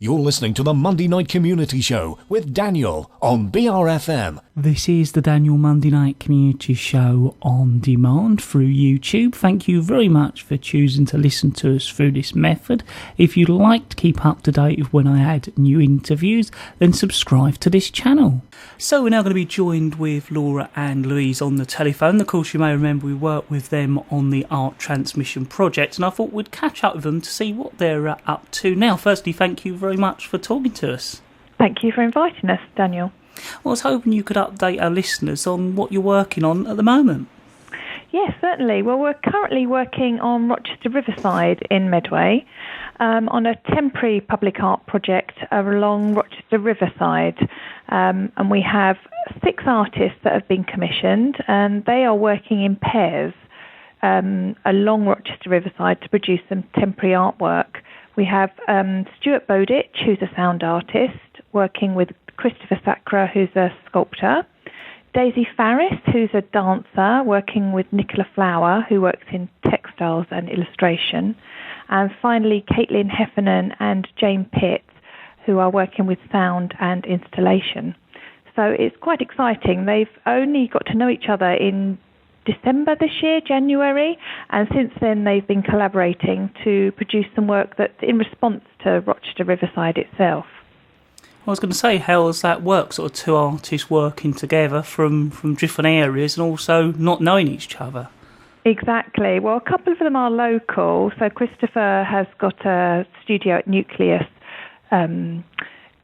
You're listening to the Monday Night Community Show with Daniel on BRFM. This is the Daniel Monday Night Community Show on demand through YouTube. Thank you very much for choosing to listen to us through this method. If you'd like to keep up to date with when I add new interviews, then subscribe to this channel. So we're now going to be joined with Laura and Louise on the telephone. Of course, you may remember we worked with them on the Art Transmission project, and I thought we'd catch up with them to see what they're up to now. Firstly, thank you very much for talking to us. Thank you for inviting us, Daniel. I was hoping you could update our listeners on what you're working on at the moment. Yes, certainly. Well, we're currently working on Rochester Riverside in Medway on a temporary public art project along Rochester Riverside. And we have 6 artists that have been commissioned, and they are working in pairs along Rochester Riverside to produce some temporary artwork. We have Stuart Bowditch, who's a sound artist, working with Christopher Sacra, who's a sculptor, Daisy Farris, who's a dancer, working with Nicola Flower, who works in textiles and illustration, and finally Caitlin Heffernan and Jane Pitt, who are working with sound and installation. So it's quite exciting. They've only got to know each other in December this year, January, and since then they've been collaborating to produce some work that's in response to Rochester Riverside itself. I was going to say, how does that work, sort of 2 artists working together from different areas and also not knowing each other? Exactly. Well, a couple of them are local. So Christopher has got a studio at Nucleus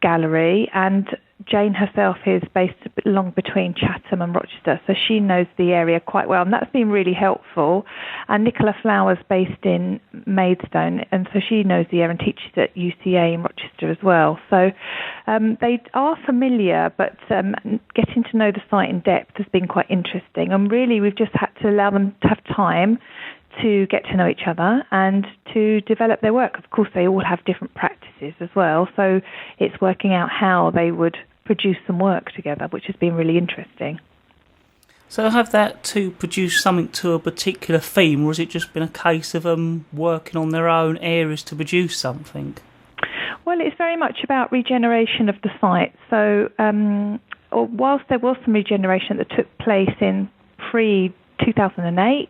Gallery, and Jane herself is based along between Chatham and Rochester, so she knows the area quite well, and that's been really helpful. And Nicola Flower's based in Maidstone, and so she knows the area and teaches at UCA in Rochester as well. So they are familiar, but getting to know the site in depth has been quite interesting. And really, we've just had to allow them to have time to get to know each other and to develop their work. Of course, they all have different practices as well, so it's working out how they would produce some work together, which has been really interesting. So have that to produce something to a particular theme, or has it just been a case of them working on their own areas to produce something? Well, it's very much about regeneration of the site. So whilst there was some regeneration that took place in pre-2008,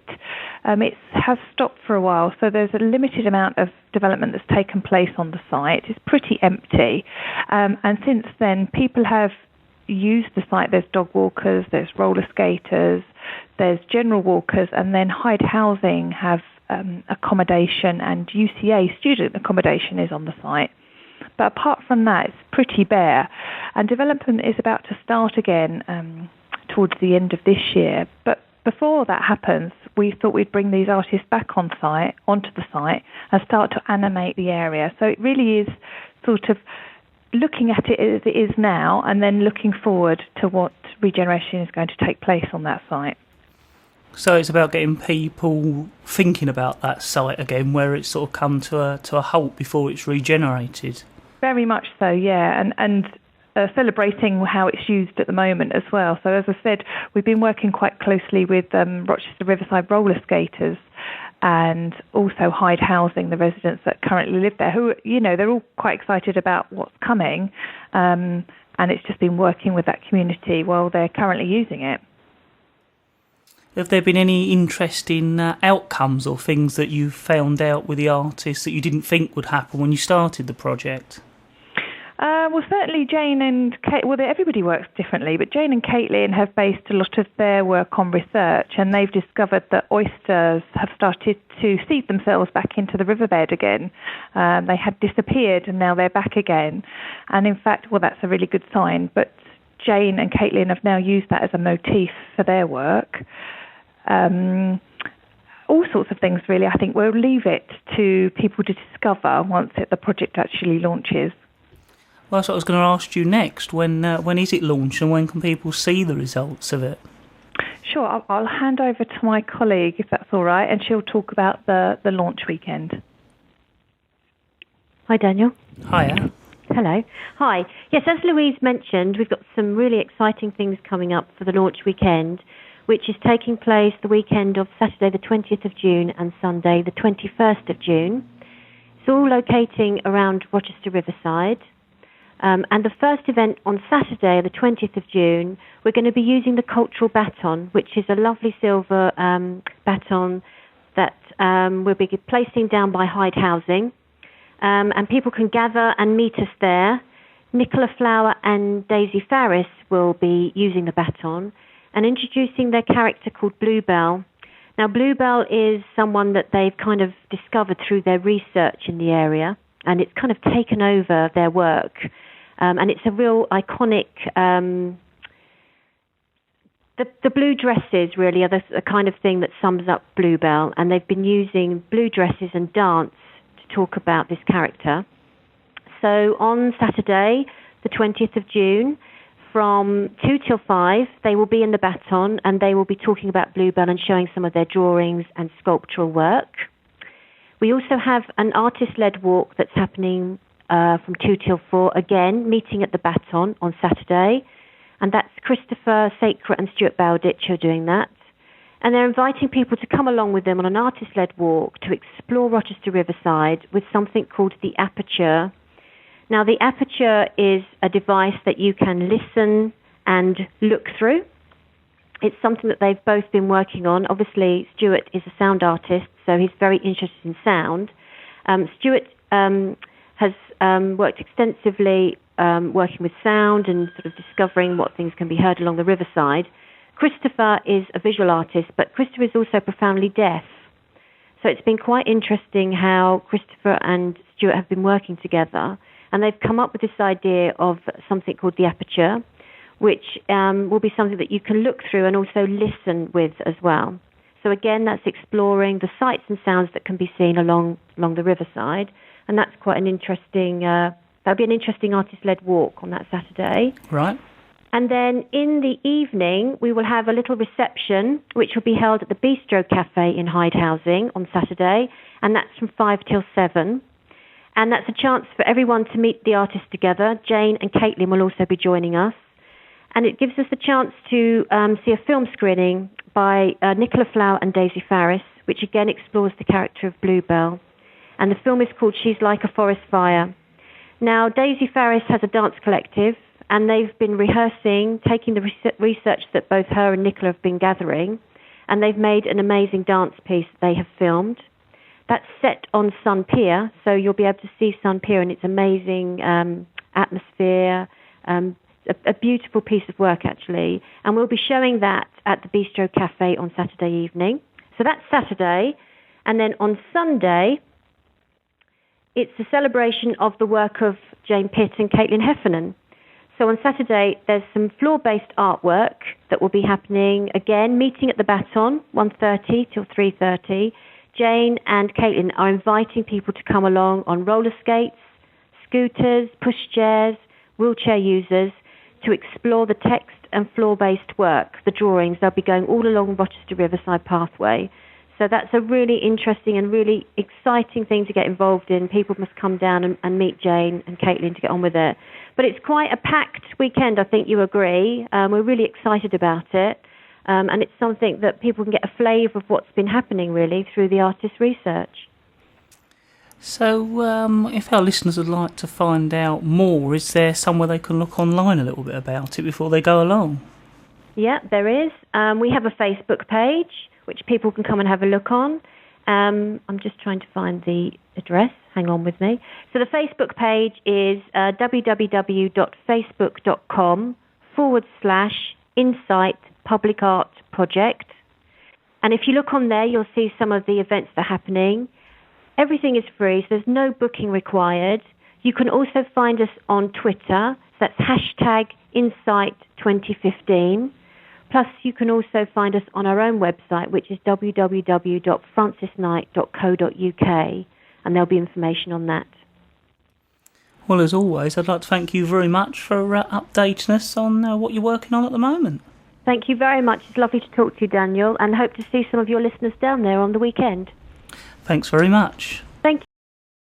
it has stopped for a while, so there's a limited amount of development that's taken place on the site. It's pretty empty, and since then people have used the site. There's dog walkers, there's roller skaters, there's general walkers, and then Hyde Housing have accommodation, and UCA student accommodation is on the site. But apart from that, it's pretty bare, and development is about to start again towards the end of this year. But before that happens, we thought we'd bring these artists back onto the site and start to animate the area. So it really is sort of looking at it as it is now and then looking forward to what regeneration is going to take place on that site. So it's about getting people thinking about that site again, where it's sort of come to a halt before it's regenerated. Very much so, yeah, and celebrating how it's used at the moment as well. So as I said, we've been working quite closely with Rochester Riverside roller skaters and also Hyde Housing, the residents that currently live there, who, you know, they're all quite excited about what's coming, and it's just been working with that community while they're currently using it. Have there been any interesting outcomes or things that you found out with the artists that you didn't think would happen when you started the project? Well, certainly Jane and Kate, everybody works differently, but Jane and Caitlin have based a lot of their work on research, and they've discovered that oysters have started to seed themselves back into the riverbed again. They had disappeared, and now they're back again. And in fact, well, that's a really good sign, but Jane and Caitlin have now used that as a motif for their work. All sorts of things, really. I think we'll leave it to people to discover once the project actually launches. Well, that's what I was going to ask you next. When is it launched, and when can people see the results of it? Sure, I'll hand over to my colleague, if that's all right, and she'll talk about the launch weekend. Hi, Daniel. Hiya. Hello. Hi. Yes, as Louise mentioned, we've got some really exciting things coming up for the launch weekend, which is taking place the weekend of Saturday the 20th of June and Sunday the 21st of June. It's all locating around Rochester Riverside. And the first event on Saturday, the 20th of June, we're going to be using the cultural baton, which is a lovely silver baton that we'll be placing down by Hyde Housing. And people can gather and meet us there. Nicola Flower and Daisy Farris will be using the baton and introducing their character called Bluebell. Now, Bluebell is someone that they've kind of discovered through their research in the area, and it's kind of taken over their work. And it's a real iconic... The blue dresses really are the kind of thing that sums up Bluebell, and they've been using blue dresses and dance to talk about this character. So on Saturday, the 20th of June, from 2 till 5, they will be in the baton and they will be talking about Bluebell and showing some of their drawings and sculptural work. We also have an artist-led walk that's happening from 2 till 4, again, meeting at the baton on Saturday. And that's Christopher Sacre and Stuart Bowditch who are doing that. And they're inviting people to come along with them on an artist-led walk to explore Rochester Riverside with something called the Aperture. Now, the Aperture is a device that you can listen and look through. It's something that they've both been working on. Obviously, Stuart is a sound artist, so he's very interested in sound. Stuart has worked extensively working with sound and sort of discovering what things can be heard along the riverside. Christopher is a visual artist, but Christopher is also profoundly deaf. So it's been quite interesting how Christopher and Stuart have been working together, and they've come up with this idea of something called the Aperture, which will be something that you can look through and also listen with as well. So again, that's exploring the sights and sounds that can be seen along the riverside, and that's quite an interesting... that'll be an interesting artist-led walk on that Saturday. Right. And then in the evening, we will have a little reception, which will be held at the Bistro Cafe in Hyde Housing on Saturday, and that's from 5 till 7. And that's a chance for everyone to meet the artists together. Jane and Caitlin will also be joining us. And it gives us the chance to see a film screening by Nicola Flower and Daisy Farris, which again explores the character of Bluebell. And the film is called She's Like a Forest Fire. Now, Daisy Farris has a dance collective, and they've been rehearsing, taking the research that both her and Nicola have been gathering, and they've made an amazing dance piece that they have filmed. That's set on Sun Pier, so you'll be able to see Sun Pier and its amazing atmosphere, a beautiful piece of work, actually. And we'll be showing that at the Bistro Cafe on Saturday evening. So that's Saturday. And then on Sunday, it's a celebration of the work of Jane Pitt and Caitlin Heffernan. So on Saturday, there's some floor-based artwork that will be happening, again, meeting at the Baton, 1:30 till 3:30. Jane and Caitlin are inviting people to come along on roller skates, scooters, pushchairs, wheelchair users, to explore the text and floor-based work, the drawings. They'll be going all along Rochester Riverside Pathway. So that's a really interesting and really exciting thing to get involved in. People must come down and meet Jane and Caitlin to get on with it. But it's quite a packed weekend, I think you agree. We're really excited about it. And it's something that people can get a flavour of what's been happening, really, through the artist's research. So if our listeners would like to find out more, is there somewhere they can look online a little bit about it before they go along? Yeah, there is. We have a Facebook page, which people can come and have a look on. I'm just trying to find the address. Hang on with me. So the Facebook page is www.facebook.com/Insight Public Art Project. And if you look on there, you'll see some of the events that are happening. Everything is free, so there's no booking required. You can also find us on Twitter. So that's #Insight2015. Plus, you can also find us on our own website, which is www.francisnight.co.uk, and there'll be information on that. Well, as always, I'd like to thank you very much for updating us on what you're working on at the moment. Thank you very much. It's lovely to talk to you, Daniel, and hope to see some of your listeners down there on the weekend. Thanks very much.